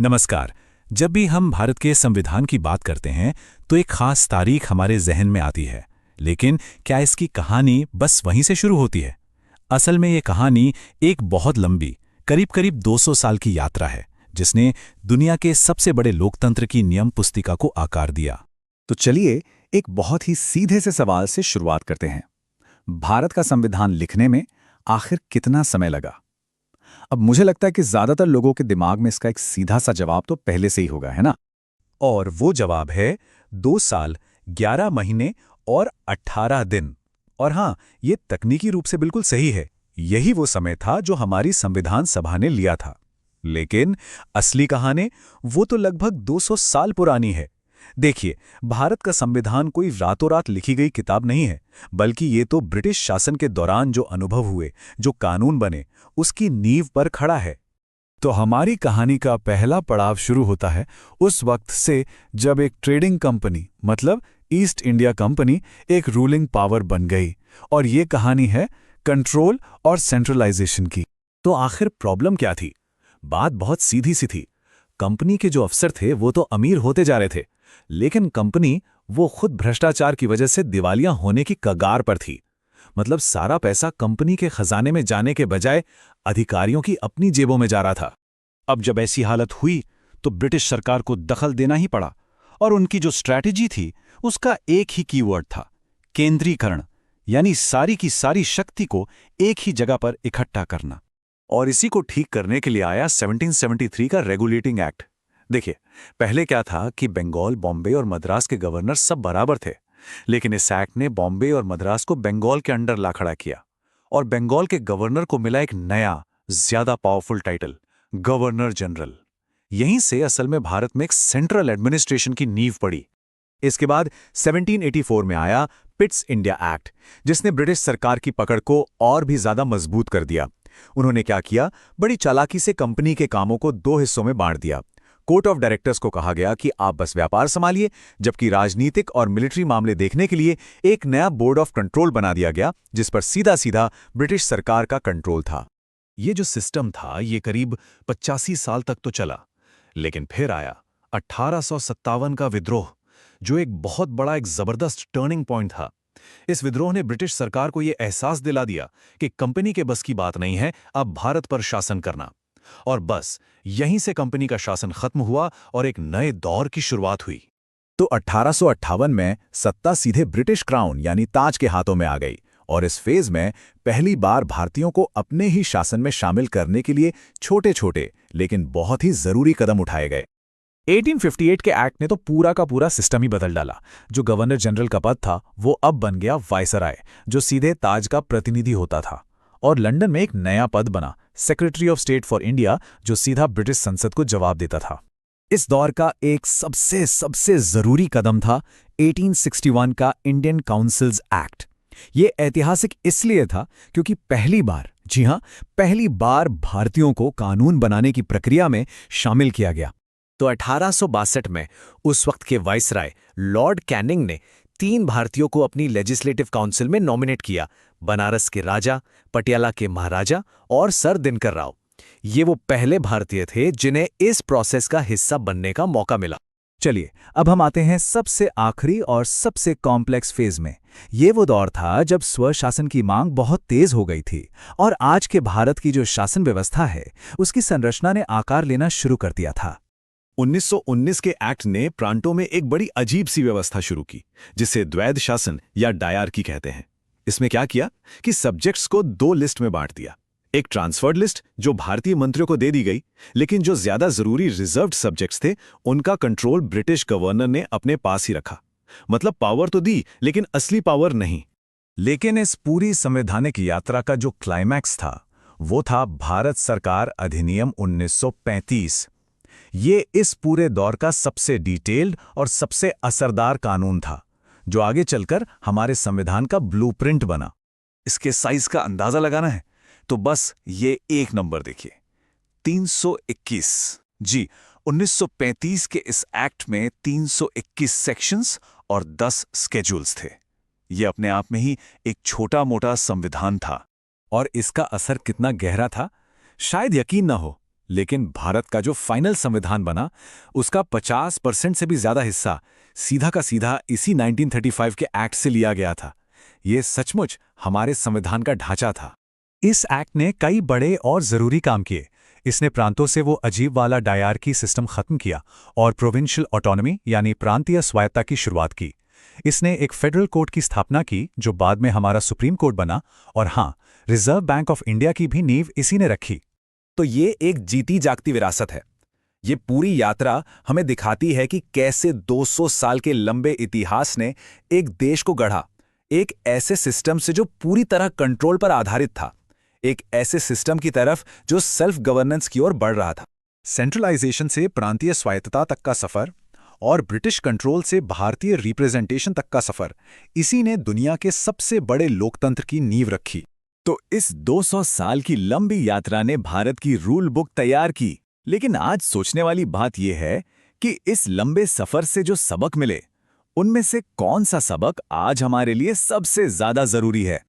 नमस्कार। जब भी हम भारत के संविधान की बात करते हैं तो एक खास तारीख हमारे जहन में आती है, लेकिन क्या इसकी कहानी बस वहीं से शुरू होती है? असल में ये कहानी एक बहुत लंबी, करीब 200 साल की यात्रा है, जिसने दुनिया के सबसे बड़े लोकतंत्र की नियम पुस्तिका को आकार दिया। तो चलिए एक बहुत ही सीधे से सवाल से शुरुआत करते हैं। भारत का संविधान लिखने में आखिर कितना समय लगा? अब मुझे लगता है कि ज्यादातर लोगों के दिमाग में इसका एक सीधा सा जवाब तो पहले से ही होगा, है ना? और वो जवाब है 2 साल, 11 महीने और 18 दिन। और हाँ, ये तकनीकी रूप से बिल्कुल सही है। यही वो समय था जो हमारी संविधान सभा ने लिया था। लेकिन असली कहानी वो तो लगभग 200 साल पुरानी है। देखिए, भारत का संविधान कोई रातों रात लिखी गई किताब नहीं है, बल्कि ये तो ब्रिटिश शासन के दौरान जो अनुभव हुए, जो कानून बने, उसकी नींव पर खड़ा है। तो हमारी कहानी का पहला पड़ाव शुरू होता है उस वक्त से जब एक ट्रेडिंग कंपनी, मतलब ईस्ट इंडिया कंपनी, एक रूलिंग पावर बन गई। और ये कहानी है कंट्रोल और सेंट्रलाइजेशन की। तो आखिर प्रॉब्लम क्या थी? बात बहुत सीधी सी थी। कंपनी के जो अफसर थे वो तो अमीर होते जा रहे थे, लेकिन कंपनी वो खुद भ्रष्टाचार की वजह से दिवालिया होने की कगार पर थी। मतलब सारा पैसा कंपनी के खजाने में जाने के बजाय अधिकारियों की अपनी जेबों में जा रहा था। अब जब ऐसी हालत हुई तो ब्रिटिश सरकार को दखल देना ही पड़ा, और उनकी जो स्ट्रैटेजी थी उसका एक ही कीवर्ड था, केंद्रीकरण, यानी सारी की सारी शक्ति को एक ही जगह पर इकट्ठा करना। और इसी को ठीक करने के लिए आया 1773 का रेगुलेटिंग एक्ट। देखिए, पहले क्या था कि बंगाल, बॉम्बे और मद्रास के गवर्नर सब बराबर थे, लेकिन इस एक्ट ने बॉम्बे और मद्रास को बंगाल के अंडर ला खड़ा किया, और बंगाल के गवर्नर को मिला एक नया, ज्यादा पावरफुल टाइटल, गवर्नर जनरल। यहीं से असल में भारत में एक सेंट्रल एडमिनिस्ट्रेशन की नींव पड़ी। इसके बाद 1784 में आया पिट्स इंडिया एक्ट, जिसने ब्रिटिश सरकार की पकड़ को और भी ज्यादा मजबूत कर दिया। उन्होंने क्या किया? बड़ी चालाकी से कंपनी के कामों को 2 हिस्सों में बांट दिया। कोर्ट ऑफ डायरेक्टर्स को कहा गया कि आप बस व्यापार संभालिए, जबकि राजनीतिक और मिलिट्री मामले देखने के लिए एक नया बोर्ड ऑफ कंट्रोल बना दिया गया, जिस पर सीधा सीधा ब्रिटिश सरकार का कंट्रोल था। ये जो सिस्टम था ये करीब 85 साल तक तो चला, लेकिन फिर आया 1857 का विद्रोह, जो एक बहुत बड़ा, एक जबरदस्त टर्निंग पॉइंट था। इस विद्रोह ने ब्रिटिश सरकार को यह एहसास दिला दिया कि कंपनी के बस की बात नहीं है अब भारत पर शासन करना। और बस यहीं से कंपनी का शासन खत्म हुआ और एक नए दौर की शुरुआत हुई। तो 1858 में सत्ता सीधे ब्रिटिश क्राउन यानी ताज के हाथों में आ गई, और इस फेज में पहली बार भारतीयों को अपने ही शासन में शामिल करने के लिए छोटे छोटे लेकिन बहुत ही जरूरी कदम उठाए गए। 1858 के एक्ट ने तो पूरा का पूरा सिस्टम ही बदल डाला। जो गवर्नर जनरल का पद था वो अब बन गया वायसराय, जो सीधे ताज का प्रतिनिधि होता था। और लंदन में एक नया पद बना, secretary of state for India, जो सीधा ब्रिटिश संसद को जवाब देता था। इस दौर का एक सबसे जरूरी कदम था 1861 का इंडियन काउंसिल्स एक्ट। ये ऐतिहासिक इसलिए था क्योंकि पहली बार, जी हां, पहली बार भारतीयों को कानून बनाने की प्रक्रिया में शामिल किया गया। तो 1862 में उस वक्त के वाइसराय लॉर्ड कैनिंग ने 3 भारतीयों को अपनी लेजिस्लेटिव काउंसिल में नॉमिनेट किया, बनारस के राजा, पटियाला के महाराजा और सर दिनकर राव। ये वो पहले भारतीय थे जिन्हें इस प्रोसेस का हिस्सा बनने का मौका मिला। चलिए, अब हम आते हैं सबसे आखिरी और सबसे कॉम्प्लेक्स फेज में। ये वो दौर था जब स्वशासन की मांग बहुत तेज हो गई थी, और आज के भारत की जो शासन व्यवस्था है उसकी संरचना ने आकार लेना शुरू कर दिया था। 1919 के एक्ट ने प्रांतों में एक बड़ी अजीब सी व्यवस्था शुरू की, जिसे द्वैध शासन या डायरकी कहते हैं। इसमें क्या किया कि सब्जेक्ट्स को 2 लिस्ट में बांट दिया। एक ट्रांसफर्ड लिस्ट जो भारतीय मंत्रियों को दे दी गई, लेकिन जो ज्यादा जरूरी रिजर्व्ड सब्जेक्ट्स थे उनका कंट्रोल ब्रिटिश गवर्नर ने अपने पास ही रखा। मतलब पावर तो दी, लेकिन असली पावर नहीं। लेकिन इस पूरी संवैधानिक यात्रा का जो क्लाइमैक्स था वो था भारत सरकार अधिनियम 1935। ये इस पूरे दौर का सबसे डिटेल्ड और सबसे असरदार कानून था, जो आगे चलकर हमारे संविधान का ब्लूप्रिंट बना। इसके साइज का अंदाजा लगाना है तो बस ये एक नंबर देखिए, 321। जी, 1935 के इस एक्ट में 321 सेक्शंस और 10 स्केड्यूल्स थे। ये अपने आप में ही एक छोटा मोटा संविधान था। और इसका असर कितना गहरा था शायद यकीन न हो, लेकिन भारत का जो फाइनल संविधान बना, उसका 50% से भी ज्यादा हिस्सा सीधा का सीधा इसी 1935 के एक्ट से लिया गया था। ये सचमुच हमारे संविधान का ढांचा था। इस एक्ट ने कई बड़े और जरूरी काम किए। इसने प्रांतों से वो अजीब वाला डायरकी सिस्टम खत्म किया और प्रोविंशियल ऑटोनॉमी यानी प्रांतीय स्वायत्ता की शुरुआत की। इसने एक फेडरल कोर्ट की स्थापना की जो बाद में हमारा सुप्रीम कोर्ट बना, और हाँ, रिजर्व बैंक ऑफ इंडिया की भी नींव इसी ने रखी। तो ये एक जीती जागती विरासत है। ये पूरी यात्रा हमें दिखाती है कि कैसे 200 साल के लंबे इतिहास ने एक देश को गढ़ा, एक ऐसे सिस्टम से जो पूरी तरह कंट्रोल पर आधारित था, एक ऐसे सिस्टम की तरफ जो सेल्फ गवर्नेंस की ओर बढ़ रहा था। सेंट्रलाइजेशन से प्रांतीय स्वायत्तता तक का सफर और ब्रिटिश कंट्रोल से भारतीय रिप्रेजेंटेशन तक का सफर, इसी ने दुनिया के सबसे बड़े लोकतंत्र की नींव रखी। तो इस 200 साल की लंबी यात्रा ने भारत की रूल बुक तैयार की। लेकिन आज सोचने वाली बात यह है कि इस लंबे सफर से जो सबक मिले, उनमें से कौन सा सबक आज हमारे लिए सबसे ज्यादा जरूरी है।